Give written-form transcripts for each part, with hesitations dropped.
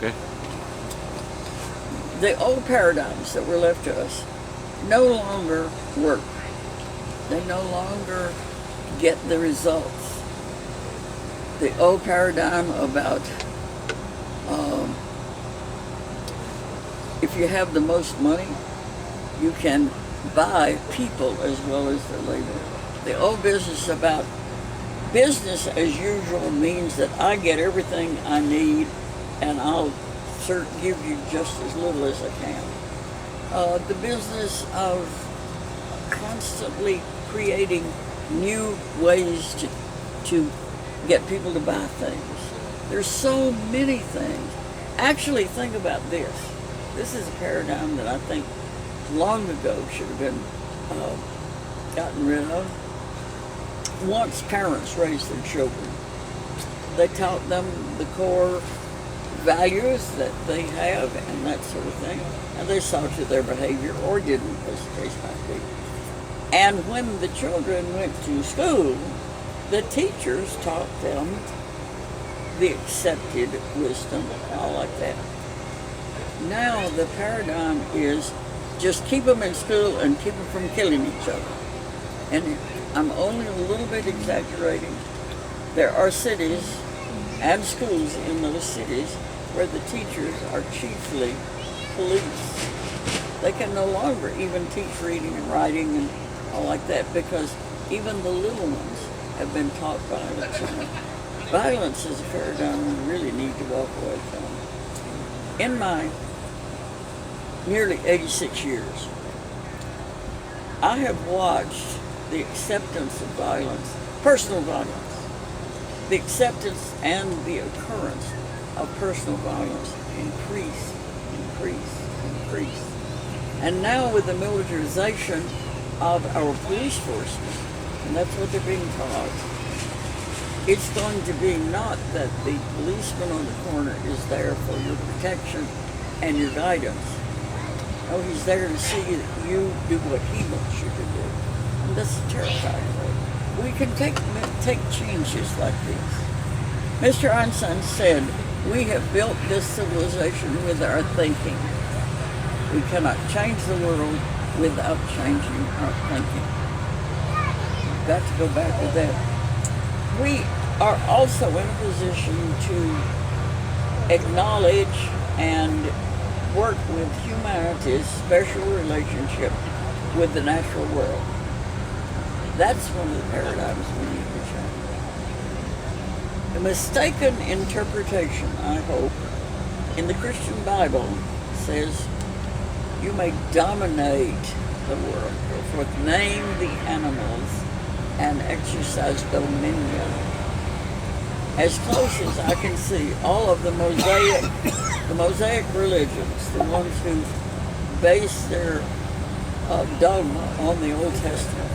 Okay. The old paradigms that were left to us no longer work. They no longer get the results. The old paradigm about if you have the most money, you can buy people as well as their labor. The old business about business as usual means that I get everything I need and I'll give you just as little as I can. The business of constantly creating new ways to get people to buy things. There's so many things. Actually, think about this. This is a paradigm that I think long ago should have been gotten rid of. Once parents raised their children, they taught them the core values that they have and that sort of thing, and they saw to their behavior or didn't, as the case might be. And when the children went to school, the teachers taught them the accepted wisdom and all like that. Now the paradigm is just keep them in school and keep them from killing each other. And I'm only a little bit exaggerating. There are cities and schools in those cities where the teachers are chiefly police. They can no longer even teach reading and writing and all like that because even the little ones have been taught violence. And violence is a paradigm we really need to walk away from. In my nearly 86 years, I have watched the acceptance of violence, personal violence, the acceptance and the occurrence of personal violence increase. And now with the militarization of our police forces, and that's what they're being taught, it's going to be not that the policeman on the corner is there for your protection and your guidance. No, he's there to see that you do what he wants you to do. And that's a terrifying way. We can take changes like these. Mr. Einstein said, we have built this civilization with our thinking. We cannot change the world without changing our thinking. We've got to go back to that. We are also in a position to acknowledge and work with humanity's special relationship with the natural world. That's one of the paradigms we need to change. A mistaken interpretation, I hope, in the Christian Bible says you may dominate the world, go forth, name the animals, and exercise dominion. As close as I can see, all of the Mosaic religions, the ones who base their dogma on the Old Testament,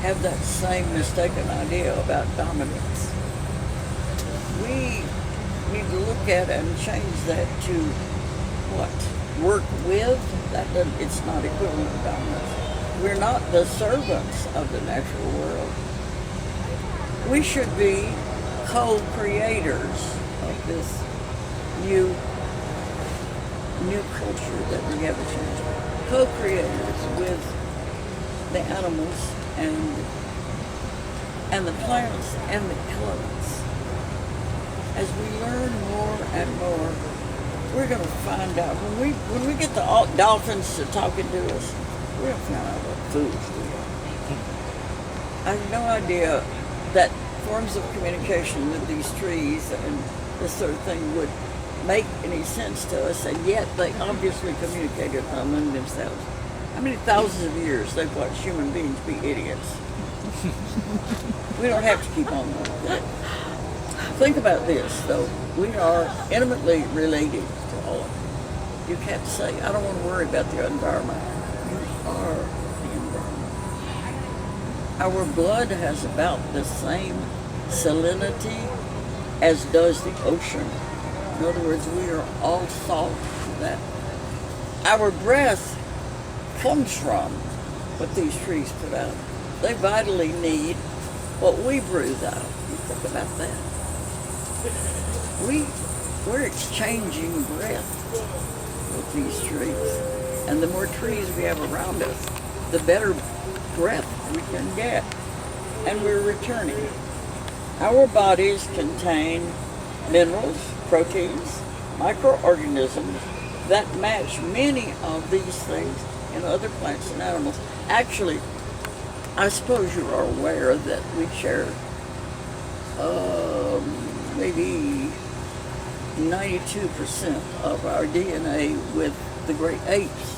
have that same mistaken idea about dominance. We need to look at and change that to what? Work with? It's not equivalent to dominance. We're not the servants of the natural world. We should be co-creators of this new culture that we have achieved. Co-creators with the animals and the plants and the elements. As we learn more and more, we're going to find out when we get the dolphins to talking to us, we're going to find out what fools we are. I have no idea that forms of communication with these trees and this sort of thing would make any sense to us, and yet they obviously communicated among themselves. How many thousands of years they've watched human beings be idiots? We don't have to keep on like that. Think about this, though. We are intimately related to all of them. You can't say, I don't want to worry about the environment. You are the environment. Our blood has about the same salinity as does the ocean. In other words, we are all salt to that. Our breath comes from what these trees put out. They vitally need what we breathe out. You think about that. we're exchanging breath with these trees. And the more trees we have around us, the better breath we can get. And we're returning. Our bodies contain minerals, proteins, microorganisms that match many of these things in other plants and animals. Actually, I suppose you are aware that we share maybe 92% of our DNA with the great apes.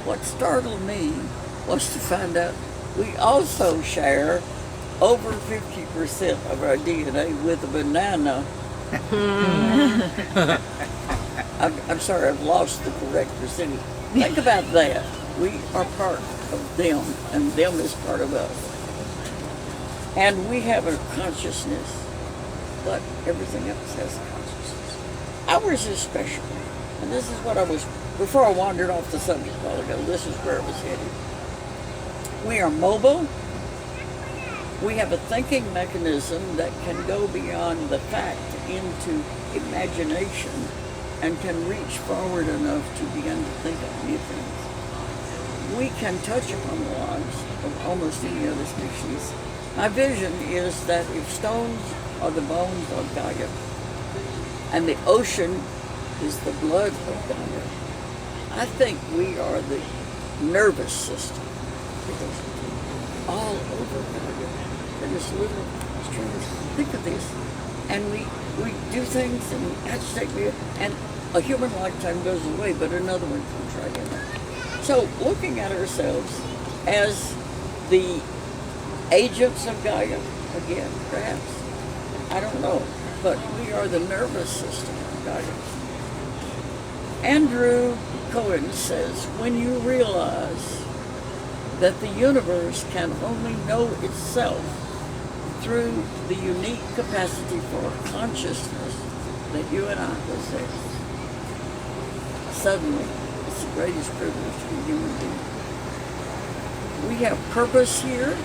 What startled me was to find out we also share over 50% of our DNA with a banana. I'm sorry, I've lost the correct percentage. Think about that. We are part of them, and them is part of us. And we have a consciousness, but everything else has a consciousness. Ours is special. And this is what I was, before I wandered off the subject a while ago, this is where I was headed. We are mobile. We have a thinking mechanism that can go beyond the fact into imagination and can reach forward enough to begin to think of new things. We can touch upon the lives of almost any other species. My vision is that if stones are the bones of Gaia and the ocean is the blood of Gaia, I think we are the nervous system. Because all over Gaia, there's little strings. Think of this. And we do things and we agitate, and a human lifetime goes away, but another one comes right in there. So looking at ourselves as the agents of Gaia, again, perhaps, I don't know, but we are the nervous system of Gaia. Andrew Cohen says, when you realize that the universe can only know itself through the unique capacity for consciousness that you and I possess, suddenly it's the greatest privilege to be human being. We have purpose here.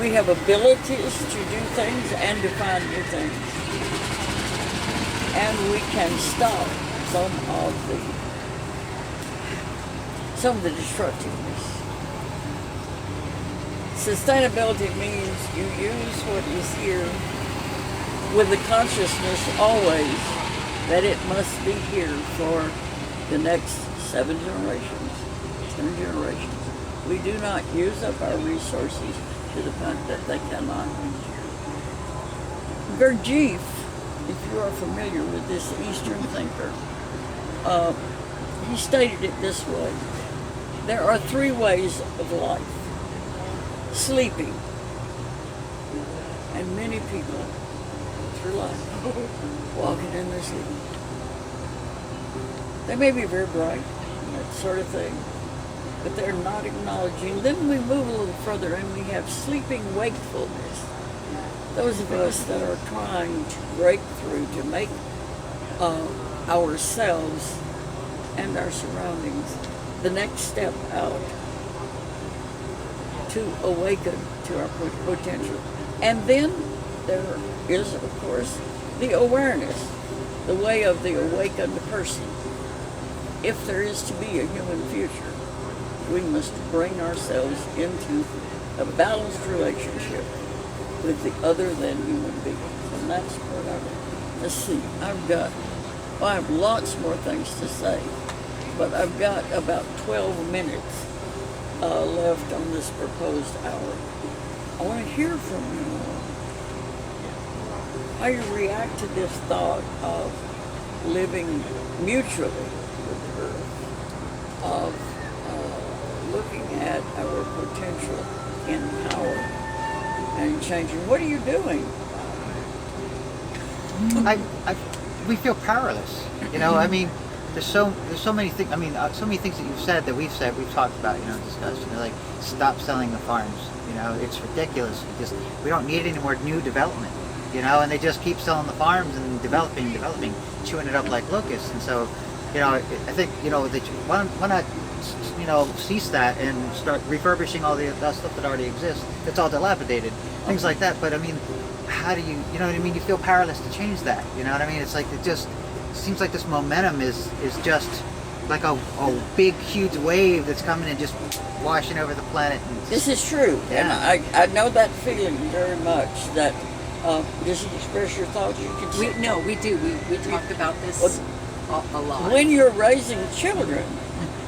We have abilities to do things and to find new things. And we can stop some of the destructiveness. Sustainability means you use what is here with the consciousness always that it must be here for the next 7 generations, 10 generations. We do not use up our resources to the point that they cannot. Gurdjieff, if you are familiar with this Eastern thinker, he stated it this way: there are 3 ways of life. Sleeping, and many people through life walking in their sleep. They may be very bright and that sort of thing, but they're not acknowledging. Then we move a little further and we have sleeping wakefulness. Those of us that are trying to break through to make ourselves and our surroundings the next step out, to awaken to our potential. And then there is, of course, the awareness, the way of the awakened person. If there is to be a human future, we must bring ourselves into a balanced relationship with the other than human beings. And that's what let's see, I have lots more things to say, but I've got about 12 minutes left on this proposed hour. I want to hear from you how you react to this thought of living mutually with the earth, of looking at our potential in power and changing. What are you doing? We feel powerless. You know, I mean, there's so many things. I mean, so many things that you've said, that we've talked about, discussed. Like, stop selling the farms. It's ridiculous. We don't need any more new development. And they just keep selling the farms and developing, chewing it up like locusts. And so, I think, why not, cease that and start refurbishing all the stuff that already exists. It's all dilapidated, things like that. But I mean, how do you know what I mean? You feel powerless to change that. You know what I mean? It's like it just seems like this momentum is just like a big, huge wave that's coming and just washing over the planet. And This is true, Yeah. and I know that feeling very much. That just express your thoughts. You can say, We do. We talked about this a lot. when you're raising children,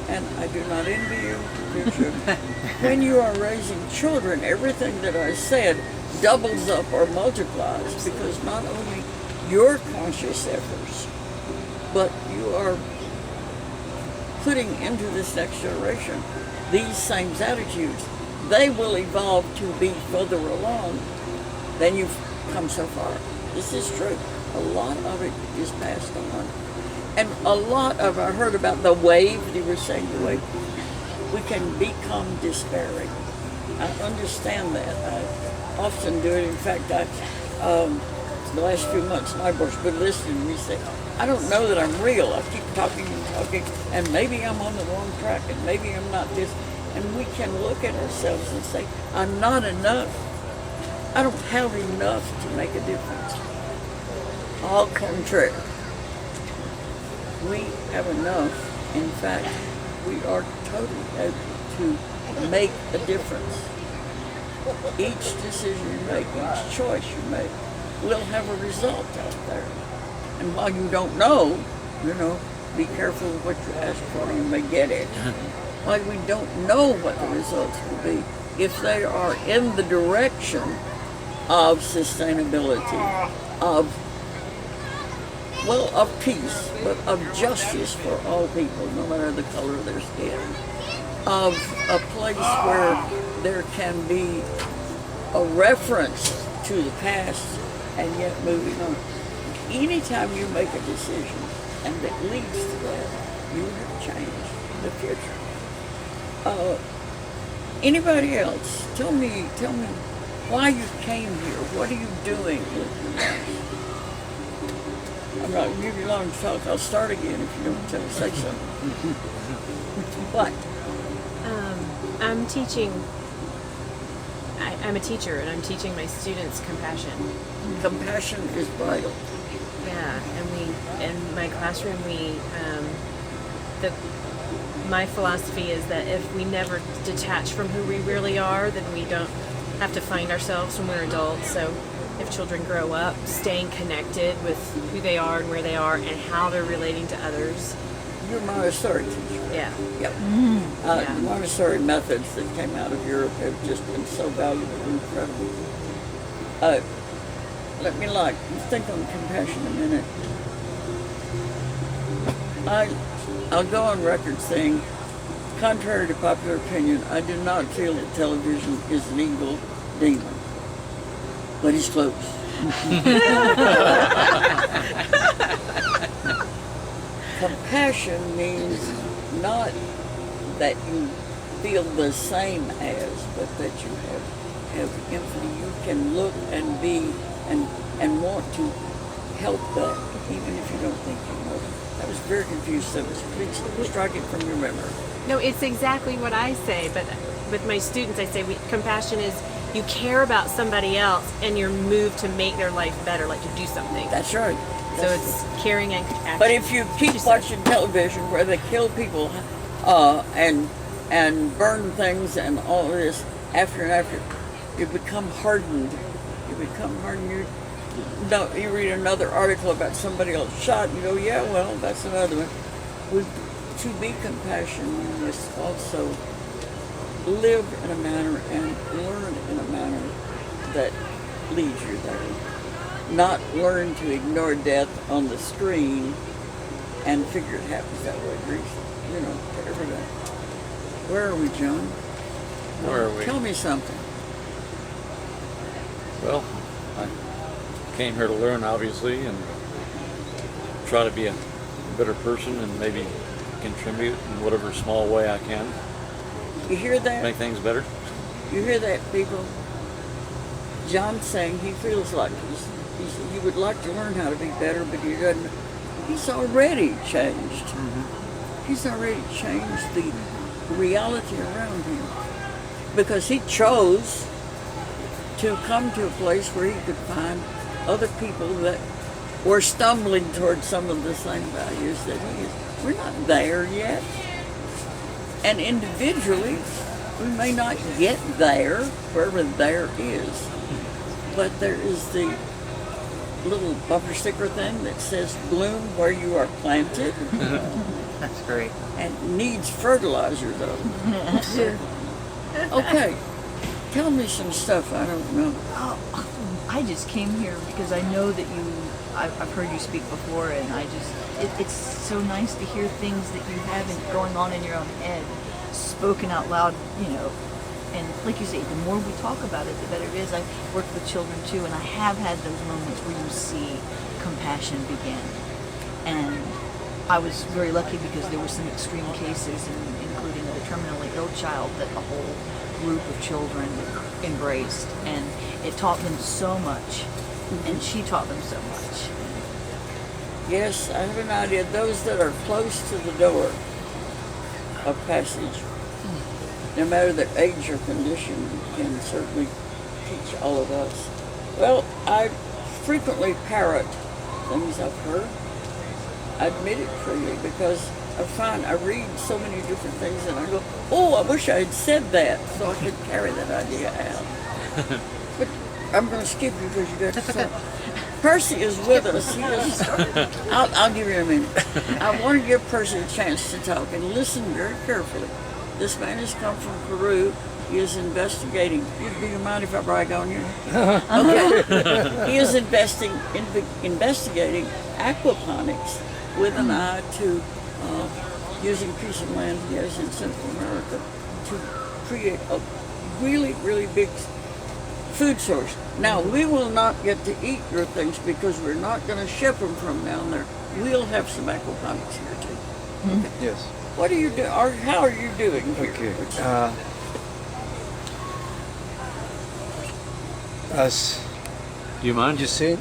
and I do not envy you, dear children, when you are raising children, everything that I said doubles up or multiplies, because not only your conscious efforts, but you are putting into this next generation these same attitudes. They will evolve to be further along than you've come so far. This is true. A lot of it is passed on. And a lot of, I heard about the wave, you were saying the wave, we can become despairing. I understand that. I often do it. In fact, the last few months, my boss been listening to me say, I don't know that I'm real. I keep talking and talking, and maybe I'm on the wrong track, and maybe I'm not this. And we can look at ourselves and say, I'm not enough. I don't have enough to make a difference. Au contraire. We have enough. In fact, we are totally able to make a difference. Each decision you make, each choice you make, will have a result out there. And while you don't know, be careful of what you ask for, you may get it. While we don't know what the results will be, if they are in the direction of sustainability, of peace, but of justice for all people, no matter the color of their skin, of a place where there can be a reference to the past and yet moving on. Anytime you make a decision and that leads to that, you have changed the future. Anybody else? Tell me why you came here. What are you doing with your life? I'm not going to give you long to talk. I'll start again if you don't say something. What? I'm teaching. I'm a teacher, and I'm teaching my students compassion. Compassion is vital. Yeah, and in my classroom, my philosophy is that if we never detach from who we really are, then we don't have to find ourselves when we're adults. So if children grow up, staying connected with who they are and where they are and how they're relating to others. You're a Montessori teacher. Yeah. Yep. Yeah. Montessori methods that came out of Europe have just been so valuable and incredible. Let me think on compassion a minute. I'll go on record saying, contrary to popular opinion, I do not feel that television is an evil demon, but it's close. Compassion means not that you feel the same as, but that you have empathy. You can look and be and want to help that, even if you don't think you know. I was very confused. So please strike it from your memory. No, it's exactly what I say, but with my students, I say compassion is you care about somebody else and you're moved to make their life better, like to do something. That's right. So it's caring and action. But if you keep watching television where they kill people and burn things and all this after and after, you become hardened. You read another article about somebody else shot, and you go, yeah, well, that's another one. To be compassionate, you must also live in a manner and learn in a manner that leads you there. Not learn to ignore death on the screen and figure it happens that way. To every day. Where are we, John? Where are we? Tell me something. Well, I came here to learn, obviously, and try to be a better person and maybe contribute in whatever small way I can. You hear that? Make things better. You hear that, people? John's saying he feels like he would like to learn how to be better, but he doesn't. He's already changed. Mm-hmm. He's already changed the reality around him because he chose to come to a place where he could find other people that were stumbling towards some of the same values that he is. We're not there yet. And individually, we may not get there, wherever there is. But there is the little bumper sticker thing that says bloom where you are planted. That's great. And needs fertilizer though. Okay, tell me some stuff I don't know. I just came here because I know that I've heard you speak before, and it's so nice to hear things that you have going on in your own head, spoken out loud, and like you say, the more we talk about it, the better it is. I work with children too, and I have had those moments where you see compassion begin. And I was very lucky because there were some extreme cases, including a terminally ill child that a whole group of children embraced, and it taught them so much, and she taught them so much. Yes, I have an idea. Those that are close to the door of passage, no matter their age or condition, can certainly teach all of us. Well, I frequently parrot things I've heard. I admit it freely because I read so many different things and I go, oh, I wish I had said that so I could carry that idea out. But I'm going to skip you because you got to Percy is with us. I'll give you a minute. I want to give Percy a chance to talk and listen very carefully. This man has come from Peru. He is investigating. Do you mind if I brag on you? Okay. He is investigating aquaponics with an eye to using a piece of land he has in Central America to create a really, really big food source. Now, we will not get to eat your things because we're not going to ship them from down there. We'll have some aquaponics here too. Okay. Yes. What are you doing, or how are you doing here? Okay. As Do you mind? you said,